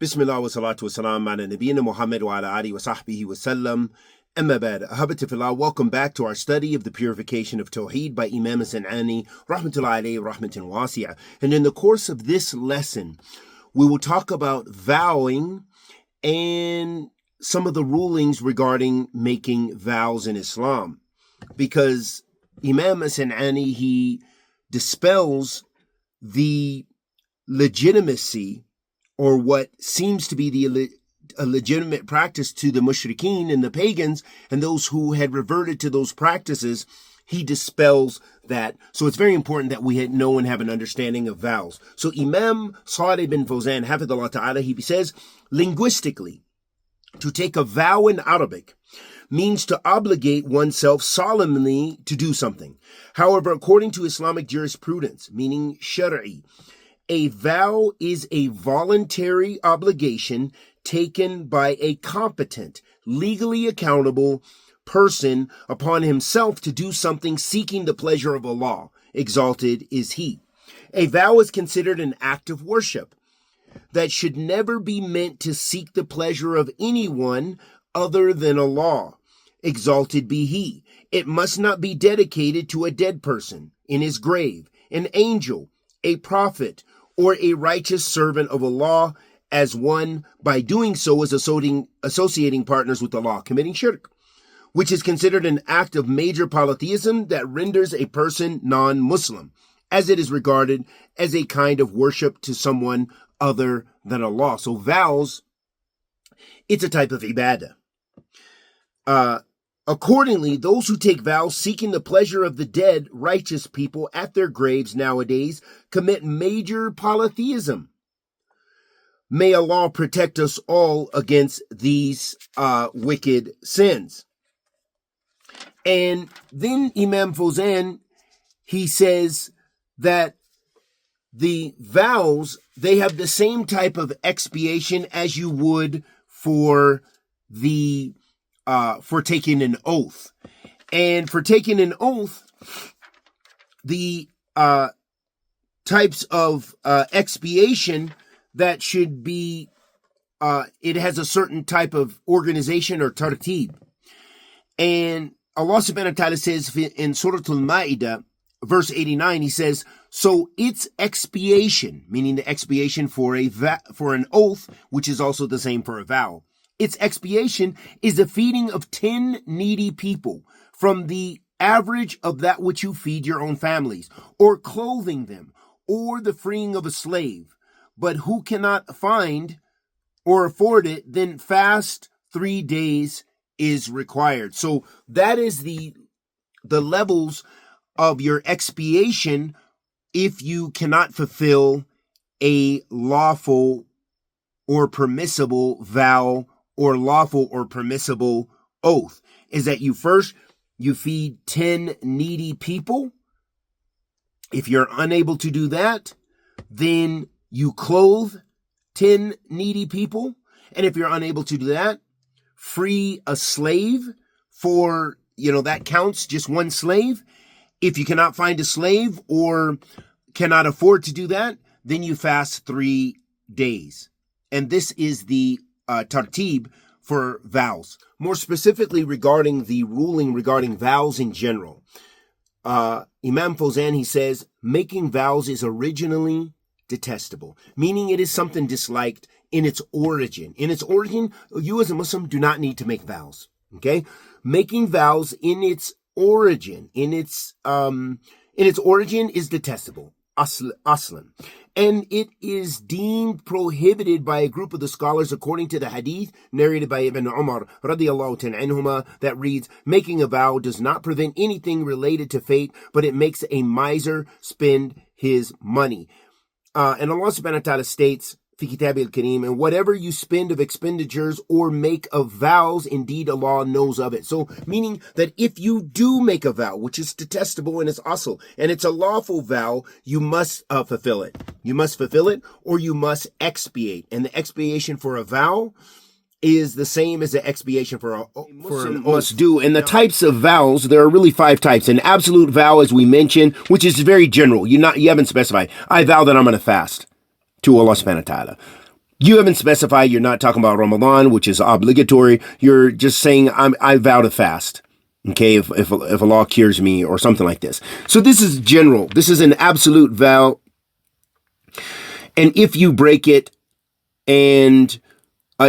Bismillah wa salatu wa salam ala nabiyyina Muhammad wa ala alihi wa sahbihi wa sallam. Amma ba'd. Ahabati fillah, welcome back to our study of the purification of TAWHEED by Imam San'ani, rahmatullahi alayhi, rahmatan wasi'ah. And in the course of this lesson, we will talk about vowing and some of the rulings regarding making vows in Islam. Because Imam San'ani, he dispels the legitimacy or what seems to be a legitimate practice to the mushrikeen and the pagans and those who had reverted to those practices. He dispels that. So it's very important that we know and have an understanding of vows. So Imam Salih bin Fawzan, hafidhullah ta'ala, he says, linguistically, to take a vow in Arabic means to obligate oneself solemnly to do something. However, according to Islamic jurisprudence, meaning shari'i, a vow is a voluntary obligation taken by a competent, legally accountable person upon himself to do something seeking the pleasure of Allah. Exalted is He. A vow is considered an act of worship that should never be meant to seek the pleasure of anyone other than Allah. Exalted be He. It must not be dedicated to a dead person in his grave, an angel, a prophet, or a righteous servant of Allah, as one by doing so is associating partners with Allah, committing shirk, which is considered an act of major polytheism that renders a person non-Muslim, as it is regarded as a kind of worship to someone other than Allah. So vows, it's a type of ibadah. Accordingly, those who take vows seeking the pleasure of the dead, righteous people at their graves nowadays commit major polytheism. May Allah protect us all against these wicked sins. And then Imam Fawzan, he says that the vows, they have the same type of expiation as you would for taking an oath. And for taking an oath, the types of expiation that should be, it has a certain type of organization or tartib. And Allah subhanahu wa ta'ala says in Surah Al-Ma'idah, verse 89, He says, so its expiation, meaning the expiation for an oath, which is also the same for a vow, its expiation is the feeding of 10 needy people from the average of that which you feed your own families, or clothing them, or the freeing of a slave. But who cannot find or afford it, then fast 3 days is required. So that is the levels of your expiation if you cannot fulfill a lawful or permissible vow or lawful or permissible oath, is that you feed 10 needy people. If you're unable to do that, then you clothe 10 needy people. And if you're unable to do that, free a slave for, that counts, just one slave. If you cannot find a slave or cannot afford to do that, then you fast 3 days. And this is the tartib for vows. More specifically regarding the ruling regarding vows in general, Imam Fawzan, he says, making vows is originally detestable, meaning it is something disliked in its origin. In its origin, you as a Muslim do not need to make vows. Okay? Making vows in its origin is detestable. Aslan. And it is deemed prohibited by a group of the scholars according to the hadith narrated by Ibn Umar radiyallahu anhuma that reads, making a vow does not prevent anything related to fate, but it makes a miser spend his money. And Allah subhanahu wa ta'ala states, fi kitab al-kareem, and whatever you spend of expenditures or make of vows, indeed Allah knows of it. So meaning that if you do make a vow, which is detestable and it's asl, and it's a lawful vow, you must fulfill it. You must fulfill it or you must expiate. And the expiation for a vow is the same as the expiation for an oath must do. And the types of vows, there are really 5 types. An absolute vow, as we mentioned, which is very general. You haven't specified. I vow that I'm going to fast to Allah subhanahu wa ta'ala. You haven't specified, you're not talking about Ramadan, which is obligatory. You're just saying, I vow to fast. Okay, if Allah cures me or something like this. So this is general. This is an absolute vow. And if you break it, and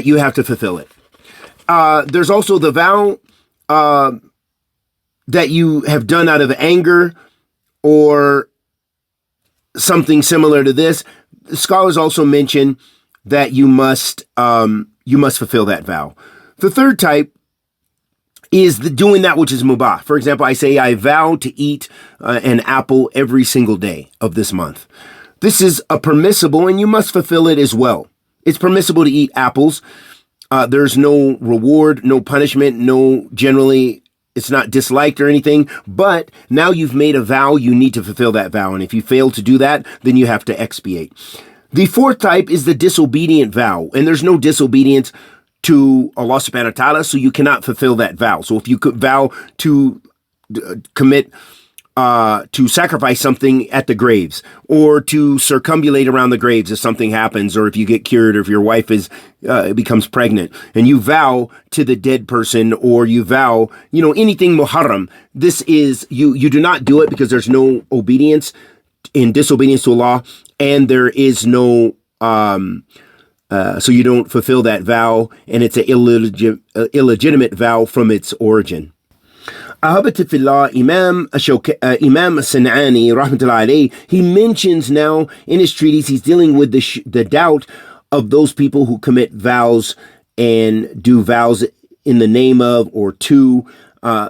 you have to fulfill it. There's also the vow that you have done out of anger or something similar to this. Scholars also mention that you must fulfill that vow. The third type is doing that which is mubah. For example, I say I vow to eat an apple every single day of this month. This is a permissible, and you must fulfill it as well. It's permissible to eat apples. There's no reward, no punishment, generally it's not disliked or anything, but now you've made a vow, you need to fulfill that vow. And if you fail to do that, then you have to expiate. The fourth type is the disobedient vow, and there's no disobedience to Allah subhanahu wa ta'ala, so you cannot fulfill that vow. So if you could vow to to sacrifice something at the graves, or to circumambulate around the graves if something happens, or if you get cured, or if your wife becomes pregnant, and you vow to the dead person, or you vow, anything muharram, this is, you do not do it because there's no obedience in disobedience to Allah, and there is no, so you don't fulfill that vow, and it's an illegitimate vow from its origin. Ahabati fillah, Imam San'ani, rahmatullahi alayhi, he mentions now in his treatise, he's dealing with the doubt of those people who commit vows and do vows in the name of or to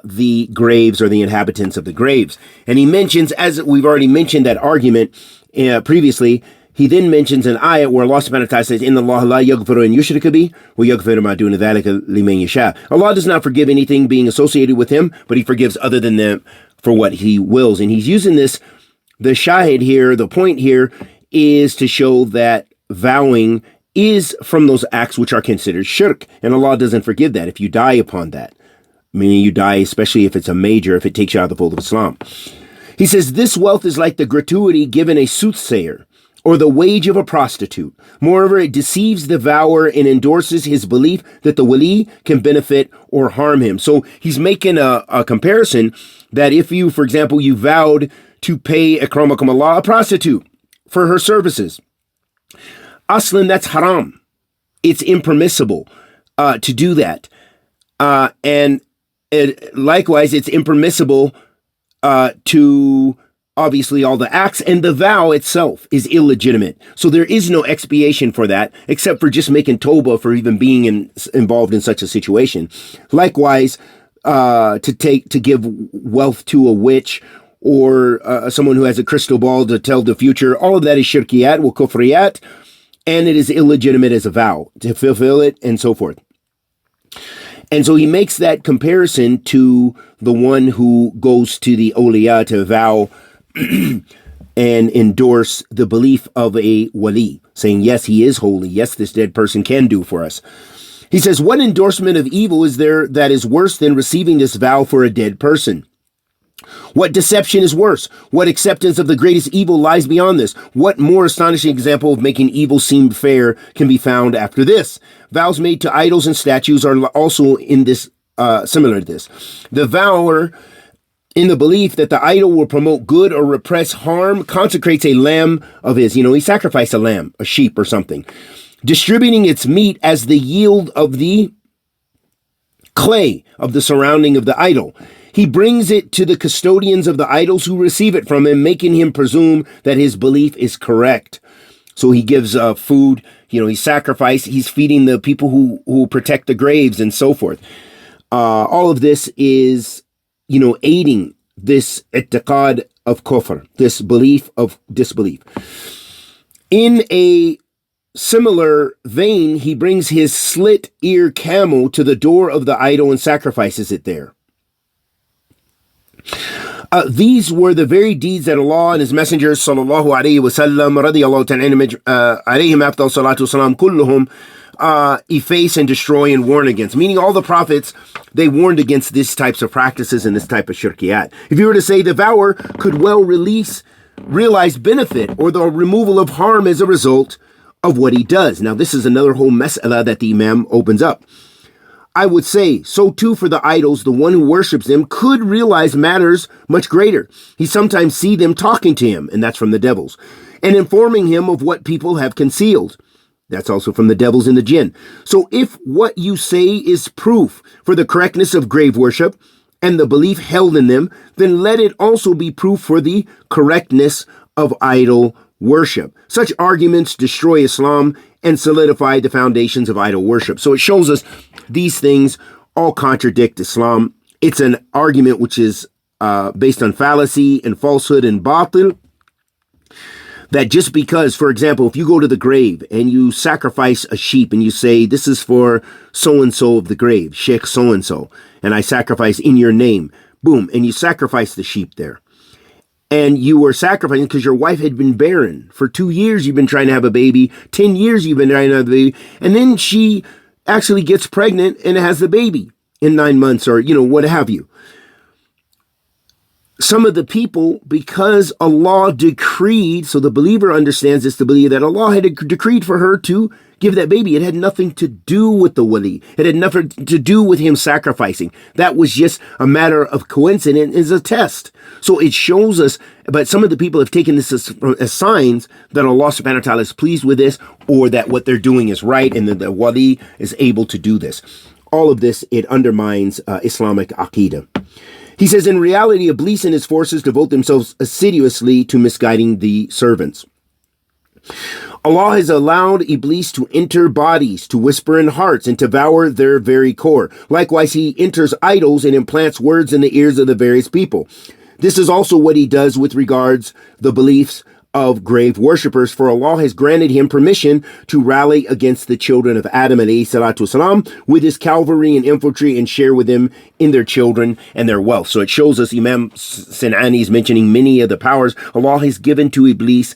the graves or the inhabitants of the graves. And he mentions, as we've already mentioned that argument previously, he then mentions an ayat where Allah subhanahu wa ta'ala says, Inna Allah la yaghfiru an yushrika bi, wa yaghfiru ma duna dhalika liman yasha. Allah does not forgive anything being associated with him, but he forgives other than them for what he wills. And he's using this, the shahid here, the point here is to show that vowing is from those acts which are considered shirk. And Allah doesn't forgive that if you die upon that. Meaning you die, especially if it's a major, if it takes you out of the fold of Islam. He says, this wealth is like the gratuity given a soothsayer, or the wage of a prostitute. Moreover, it deceives the vower and endorses his belief that the wali can benefit or harm him. So he's making a comparison that if you, for example, you vowed to pay, akramakum Allah, a prostitute for her services. Aslan, that's haram. It's impermissible to do that. And likewise, it's impermissible to... Obviously, all the acts, and the vow itself is illegitimate. So there is no expiation for that, except for just making tawbah for even being involved in such a situation. Likewise, to give wealth to a witch or someone who has a crystal ball to tell the future, all of that is shirkiyat wa kufriyat, and it is illegitimate as a vow to fulfill it and so forth. And so he makes that comparison to the one who goes to the awliya to vow and endorse the belief of a wali, saying, yes, he is holy. Yes, this dead person can do for us. He says, what endorsement of evil is there that is worse than receiving this vow for a dead person? What deception is worse? What acceptance of the greatest evil lies beyond this? What more astonishing example of making evil seem fair can be found after this? Vows made to idols and statues are also in this, similar to this. The vower, in the belief that the idol will promote good or repress harm, consecrates a lamb of his. He sacrificed a lamb, a sheep or something, distributing its meat as the yield of the clay of the surrounding of the idol. He brings it to the custodians of the idols who receive it from him, making him presume that his belief is correct. So he gives food, he sacrificed, he's feeding the people who protect the graves and so forth. All of this is, aiding this i'tiqad of kufr, this belief of disbelief. In a similar vein, he brings his slit-ear camel to the door of the idol and sacrifices it there. These were the very deeds that Allah and His Messenger sallallahu alaihi wasallam radiyallahu ta'ala alayhim afdal salatu wasalam kulluhum efface and destroy and warn against. Meaning all the prophets, they warned against these types of practices and this type of shirkiyat. If you were to say the vower could well realize benefit or the removal of harm as a result of what he does. Now, this is another whole mas'ala that the Imam opens up. I would say, so too for the idols, the one who worships them could realize matters much greater. He sometimes see them talking to him, and that's from the devils, and informing him of what people have concealed. That's also from the devils and the jinn. So if what you say is proof for the correctness of grave worship and the belief held in them, then let it also be proof for the correctness of idol worship. Such arguments destroy Islam and solidify the foundations of idol worship. So it shows us these things all contradict Islam. It's an argument which is based on fallacy and falsehood and batil. That just because, for example, if you go to the grave and you sacrifice a sheep and you say, this is for so-and-so of the grave, Sheikh so-and-so, and I sacrifice in your name, boom, and you sacrifice the sheep there. And you were sacrificing because your wife had been barren. For 2 years, you've been trying to have a baby. 10 years, you've been trying to have a baby. And then she actually gets pregnant and has the baby in 9 months or, what have you. Some of the people, because Allah decreed, so the believer understands this to believe that Allah had decreed for her to give that baby. It had nothing to do with the wali. It had nothing to do with him sacrificing. That was just a matter of coincidence, as a test. So it shows us, but some of the people have taken this as signs that Allah subhanahu wa ta'ala is pleased with this, or that what they're doing is right, and that the wali is able to do this. All of this, it undermines Islamic Aqidah. He says, in reality, Iblis and his forces devote themselves assiduously to misguiding the servants. Allah has allowed Iblis to enter bodies, to whisper in hearts, and to devour their very core. Likewise, he enters idols and implants words in the ears of the various people. This is also what he does with regards the beliefs of grave worshippers, for Allah has granted him permission to rally against the children of Adam alayhi salatu wasalam with his cavalry and infantry and share with them in their children and their wealth. So it shows us, Imam San'ani is mentioning many of the powers Allah has given to Iblis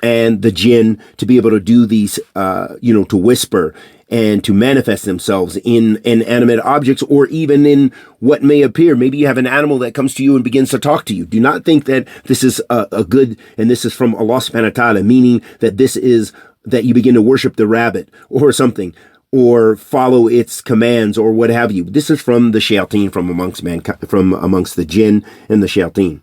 and the jinn to be able to do these, to whisper and to manifest themselves in inanimate objects, or even in what may appear. Maybe you have an animal that comes to you and begins to talk to you. Do not think that this is a good, and this is from Allah subhanahu wa ta'ala, meaning that this is that you begin to worship the rabbit or something, or follow its commands or what have you. This is from the shayateen, from amongst the jinn and the shayateen.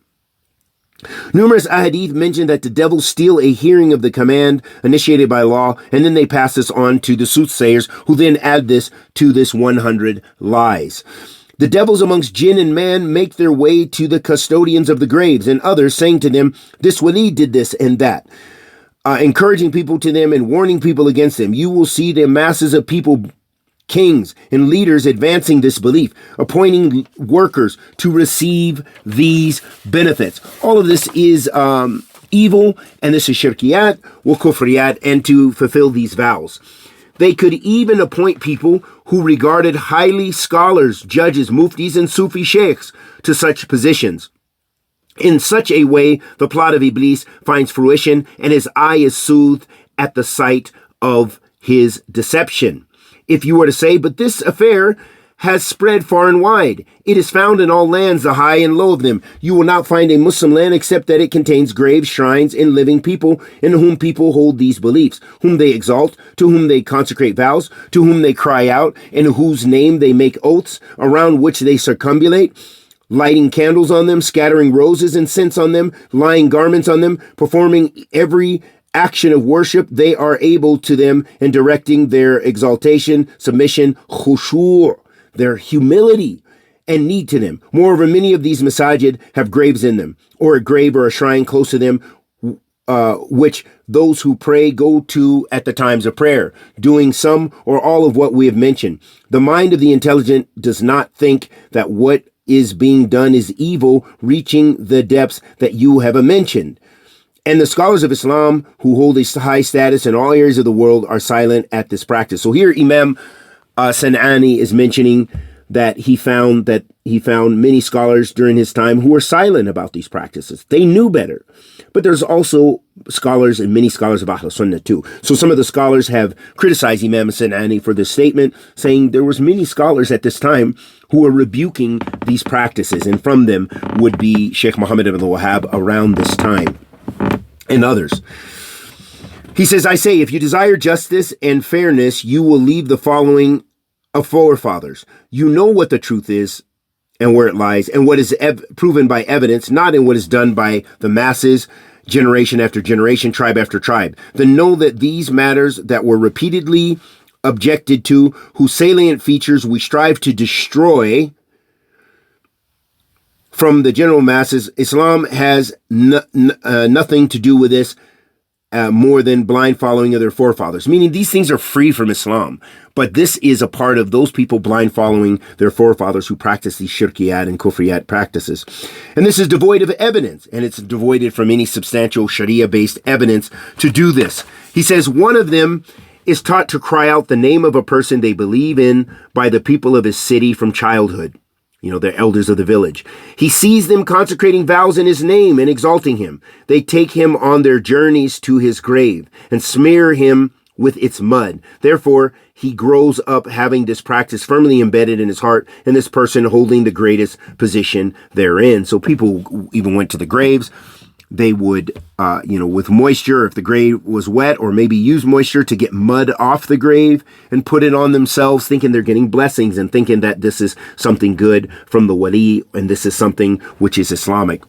Numerous ahadith mention that the devils steal a hearing of the command initiated by law, and then they pass this on to the soothsayers, who then add this to this 100 lies. The devils amongst jinn and man make their way to the custodians of the graves and others, saying to them, this wali did this and that, encouraging people to them and warning people against them. You will see the masses of people, kings and leaders, advancing this belief, appointing workers to receive these benefits. All of this is evil, and this is shirkiyat wa kufriyat, and to fulfill these vows. They could even appoint people who regarded highly scholars, judges, muftis, and Sufi sheikhs to such positions. In such a way, the plot of Iblis finds fruition, and his eye is soothed at the sight of his deception. If you were to say, but this affair has spread far and wide. It is found in all lands, the high and low of them. You will not find a Muslim land except that it contains graves, shrines, and living people in whom people hold these beliefs, whom they exalt, to whom they consecrate vows, to whom they cry out, in whose name they make oaths, around which they circumambulate, lighting candles on them, scattering roses and scents on them, lying garments on them, performing every action of worship they are able to them, and directing their exaltation, submission, khushu', their humility and need to them. Moreover, many of these masajid have graves in them, or a grave or a shrine close to them, which those who pray go to at the times of prayer, doing some or all of what we have mentioned. The mind of the intelligent does not think that what is being done is evil, reaching the depths that you have mentioned. And the scholars of Islam who hold a high status in all areas of the world are silent at this practice. So here Imam San'ani is mentioning that he found many scholars during his time who were silent about these practices. They knew better. But there's also scholars, and many scholars of Ahl Sunnah too. So some of the scholars have criticized Imam San'ani for this statement, saying there was many scholars at this time who were rebuking these practices, and from them would be Sheikh Muhammad ibn Wahhab around this time, and others. He says, I say, if you desire justice and fairness, you will leave the following of forefathers. You know what the truth is and where it lies, and what is proven by evidence, not in what is done by the masses, generation after generation, tribe after tribe. Then know that these matters that were repeatedly objected to, whose salient features we strive to destroy from the general masses, Islam has nothing to do with this more than blind following of their forefathers. Meaning these things are free from Islam. But this is a part of those people blind following their forefathers who practice these shirkiyat and kufriyat practices. And this is devoid of evidence, and it's devoid from any substantial Sharia-based evidence to do this. He says one of them is taught to cry out the name of a person they believe in by the people of his city from childhood. You know, the elders of the village. He sees them consecrating vows in his name and exalting him. They take him on their journeys to his grave and smear him with its mud. Therefore, he grows up having this practice firmly embedded in his heart, and this person holding the greatest position therein. So people even went to the graves. They would, with moisture, if the grave was wet, or maybe use moisture to get mud off the grave and put it on themselves, thinking they're getting blessings and thinking that this is something good from the wali and this is something which is Islamic.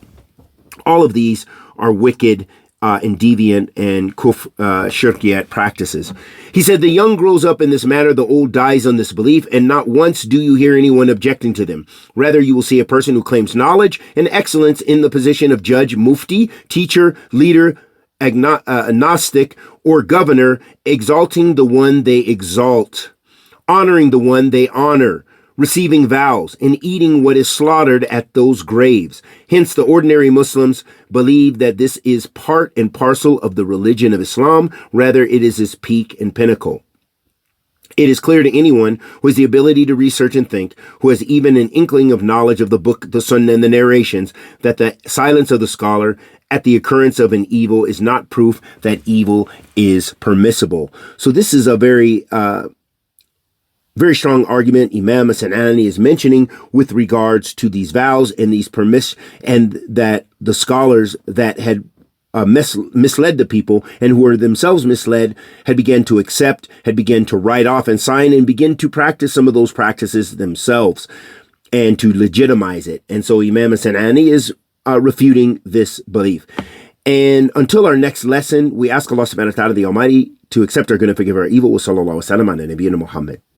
All of these are wicked and deviant and shirkiyat practices. He said, the young grows up in this manner, the old dies on this belief, and not once do you hear anyone objecting to them. Rather, you will see a person who claims knowledge and excellence in the position of judge, mufti, teacher, leader, agnostic, or governor, exalting the one they exalt, honoring the one they honor, receiving vows, and eating what is slaughtered at those graves. Hence, the ordinary Muslims believe that this is part and parcel of the religion of Islam. Rather, it is its peak and pinnacle. It is clear to anyone who has the ability to research and think, who has even an inkling of knowledge of the book, the Sunnah, and the narrations, that the silence of the scholar at the occurrence of an evil is not proof that evil is permissible. So this is a very strong argument Imam Sanani is mentioning with regards to these vows and these and that the scholars that had misled the people and who were themselves misled had begun to accept, had begun to write off and sign and begin to practice some of those practices themselves and to legitimize it. And so Imam Sanani is refuting this belief. And until our next lesson, we ask Allah subhanahu wa ta'ala, the Almighty, to accept our good and forgive our evil. Wa sallallahu wa sallam ala nabiyyina Muhammad.